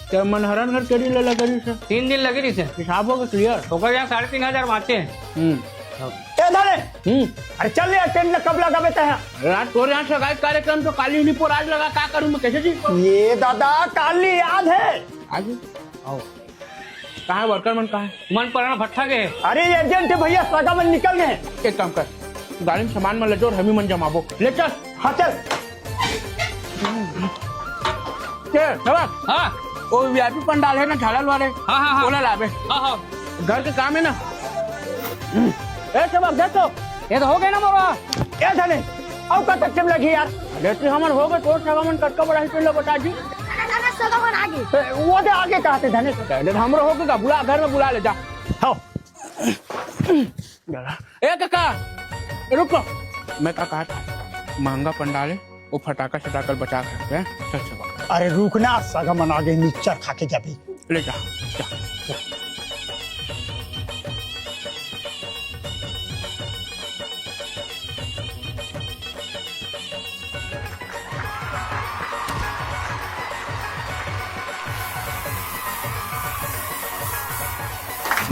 क्या मनहरन घर केड़ी ले लगी से 3 दिन लगी रही से हिसाब होगा क्लियर तो कर यहाँ 3,500 बाँचे हैं। ए धाने अरे चल ले टेंट कब लगावे ते हैं रात तोरे यहाँ से गाइड कार्यक्रम तो काली यूनिपोर आज लगा क्या करूँ मैं कैसे जी ये दादा काली याद है आज आओ कहाँ है वर्कर मन कहाँ है मन पराना भट्टा के है। अरे एजेंट भैया सगावन निकल गए एक काम कर गाड़ी में सामान में ले जाओ और हम ही मन जमाबो ले चल हाँ चल सबक हाँ वो वीआईपी पंडाल है ना झालर वाले हाँ हाँ बोला लावे हाँ हाँ घर के काम है ना ए सबक देखो ये तो हो गया ना मोरा। ए धाने अब का तक टाइम लगी यार लेटी हमन हो गए तोर सामान कटका बड़ा ही लो बता जी वो दे आगे कहा थे धाने कैडेट हमरो हो गया बुला घर में बुला ले जा हाँ ए काका रुको मैं क्या कहा था महंगा पंडाल है वो फटाका शटाकर बचा सकते हैं चल चल अरे रुकना सगावन आगे मिक्सचर खा के जाबी ले जा जा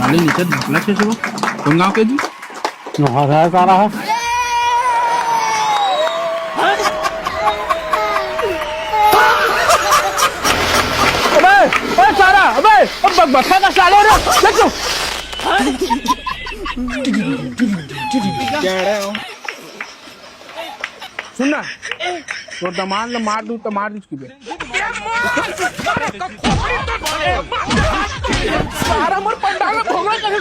नाली नीचे ढकना चाहिए वो तुम गाँव के जी नहा रहा है अबे ओए सारा अबे अब बखा का साले रे देखो क्या रहे हो सुनना तो दमान ल मार दूं तो मार दूं इसकी बे सारा मोर पंडाल में भोगा कर